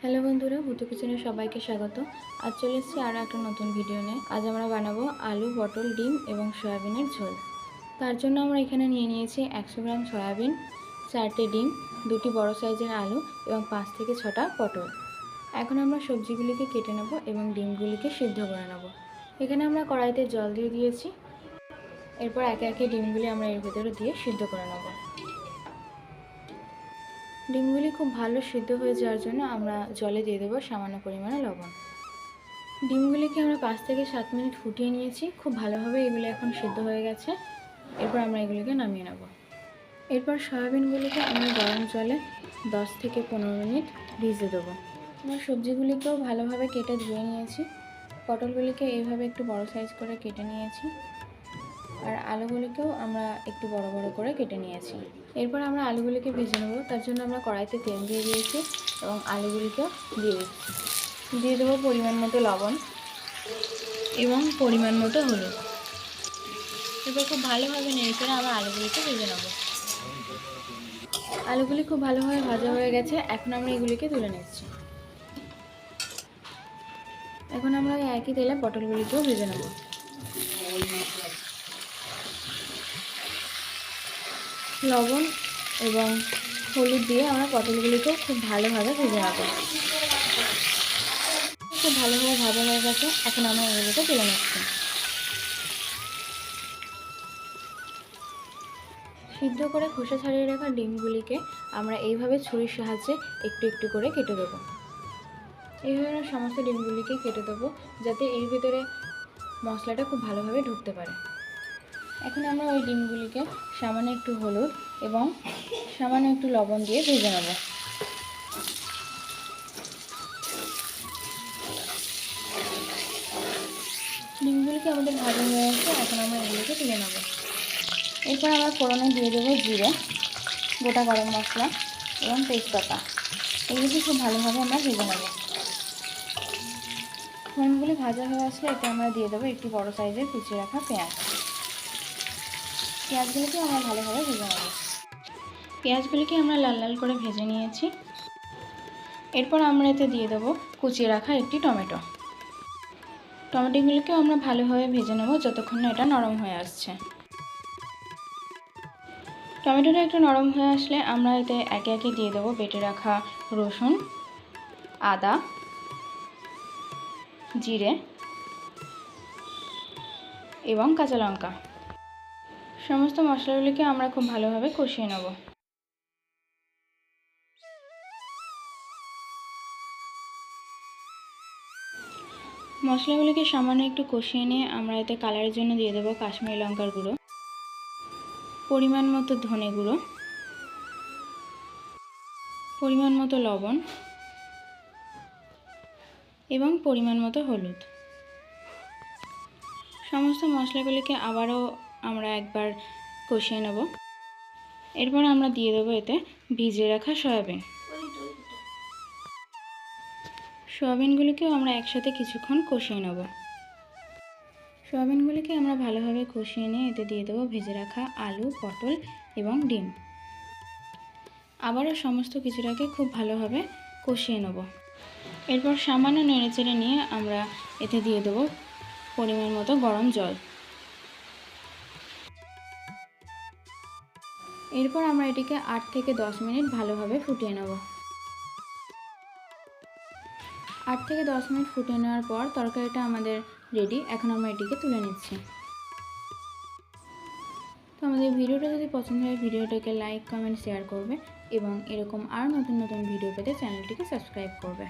Hello বন্ধুরা, ভূতু কিচেনে সবাইকে স্বাগত। আজ চলে এসেছি আরও একটা নতুন ভিডিও নিয়ে। আজ আমরা বানাবো আলু, পটল, ডিম এবং সয়াবিনের ঝোল। তার জন্য আমরা এখানে নিয়ে নিয়েছি 100 গ্রাম সয়াবিন, 4টে ডিম, 2টি বড় সাইজের আলু এবং 5 থেকে 6টা পটল। এখন আমরা সবজিগুলিকে কেটে নেব এবং ডিমগুলিকে সিদ্ধ করে নেব। এখানে আমরা কড়াইতে জল দিয়ে দিয়েছি। এরপর একে একে ডিমগুলি আমরা এর ভেতরে দিয়ে সিদ্ধ করে নেব। ডিমগুলি খুব ভালো সিদ্ধ হয়ে যাওয়ার জন্য আমরা জলে দিয়ে দেবো সামান্য পরিমাণে লবণ। ডিমগুলিকে আমরা 5 থেকে 7 মিনিট ফুটিয়ে নিয়েছি। খুব ভালোভাবে এগুলি এখন সিদ্ধ হয়ে গেছে। এরপর আমরা এগুলিকে নামিয়ে নেব। এরপর সয়াবিনগুলিকে আমরা গরম জলে 10 থেকে 15 মিনিট ভিজে দেবো। আমরা সবজিগুলিকেও ভালোভাবে কেটে ধুয়ে নিয়েছি। পটলগুলিকে এইভাবে একটু বড় সাইজ করে কেটে নিয়েছি, আর আলুগুলিকেও আমরা একটু বড় বড় করে কেটে নিয়েছি। এরপর আমরা আলুগুলিকে ভেজে নেব। তার জন্য আমরা কড়াইতে তেল দিয়ে দিয়েছি এবং আলুগুলিকেও দিয়ে দিচ্ছি। দিয়ে দেবো পরিমাণ মতো লবণ এবং পরিমাণ মতো হলুদ। এরপর খুব ভালোভাবে নেড়ে আমরা আলুগুলিকে ভেজে নেব। আলুগুলি খুব ভালোভাবে ভাজা হয়ে গেছে। এখন আমরা এগুলিকে তুলে নিচ্ছি। এখন আমরা একই তেলে পটলগুলিকেও ভেজে নেব। লবণ এবং হলুদ দিয়ে আমরা পটলগুলিকেও খুব ভালোভাবে ভেজে নেব। খুব ভালোভাবে ভাজা হয়ে গেছে। এখন আমরা এগুলোকে তুলে নিচ্ছি। সিদ্ধ করে খোসা ছাড়িয়ে রাখা ডিমগুলিকে আমরা এইভাবে ছুরির সাহায্যে একটু একটু করে কেটে দেবো। এইভাবে সমস্ত ডিমগুলিকে কেটে দেবো যাতে এর ভিতরে মশলাটা খুব ভালোভাবে ঢুকতে পারে। এখন আমরা ওই ডিমগুলিকে সামান্য একটু হলুদ এবং সামান্য একটু লবণ দিয়ে ভেজে নেব। ডিমগুলিকে আমাদের ভাজা হয়ে গেছে। এখন আমরা এগুলিকে তুলে নেব। এরপর আমরা ফোড়নে দিয়ে দেবো জিরে, গোটা গরম মশলা এবং তেজপাতা। এগুলিকে খুব ভালোভাবে আমরা ভেজে নেব। ফোড়নগুলি ভাজা হয়ে আসলে এতে আমরা দিয়ে দেবো একটি বড় সাইজের কুচিয়ে রাখা পেঁয়াজ। পেঁয়াজগুলিকে আমরা ভালোভাবে ভেজে নেব। পেঁয়াজগুলিকে আমরা লাল লাল করে ভেজে নিয়েছি। এরপর আমরা এতে দিয়ে দেবো কুচিয়ে রাখা একটি টমেটো। টমেটোগুলিকেও আমরা ভালোভাবে ভেজে নেব যতক্ষণ না এটা নরম হয়ে আসছে। টমেটোটা একটু নরম হয়ে আসলে আমরা এতে একে একে দিয়ে দেবো বেটে রাখা রসুন, আদা, জিরে এবং কাঁচা লঙ্কা। সমস্ত মশলাগুলিকে আমরা খুব ভালোভাবে কষিয়ে নেব। মশলাগুলিকে সামান্য একটু কষিয়ে নিয়ে আমরা এতে কালারের জন্য দিয়ে দেবো কাশ্মীরি লঙ্কার গুঁড়ো, পরিমাণ মতো ধনে গুঁড়ো, পরিমাণ মতো লবণ এবং পরিমাণ মতো হলুদ। সমস্ত মশলাগুলিকে আবারও আমরা একবার কষিয়ে নেব। এরপর আমরা দিয়ে দেবো এতে ভিজিয়ে রাখা সয়াবিন। সয়াবিনগুলিকেও আমরা একসাথে কিছুক্ষণ কষিয়ে নেব। সয়াবিনগুলিকে আমরা ভালোভাবে কষিয়ে নিয়ে এতে দিয়ে দেবো ভেজে রাখা আলু, পটল এবং ডিম। আবারও সমস্ত কিছুটাকে খুব ভালোভাবে কষিয়ে নেব। এরপর সামান্য নেড়েচেড়ে নিয়ে আমরা এতে দিয়ে দেবো পরিমাণ মতো গরম জল। এরপর আমরা এটিকে 8 থেকে 10 মিনিট ভালোভাবে ফুটিয়ে নেব। 8 থেকে 10 মিনিট ফুটিয়ে নেওয়ার পর তরকারিটা আমাদের রেডি। এখন আমরা এটিকে তুলে নিচ্ছি। তো আমাদের ভিডিওটা যদি পছন্দ হয় ভিডিওটাকে লাইক, কমেন্ট, শেয়ার করবে এবং এরকম আরও নতুন নতুন ভিডিও পেতে চ্যানেলটিকে সাবস্ক্রাইব করবে।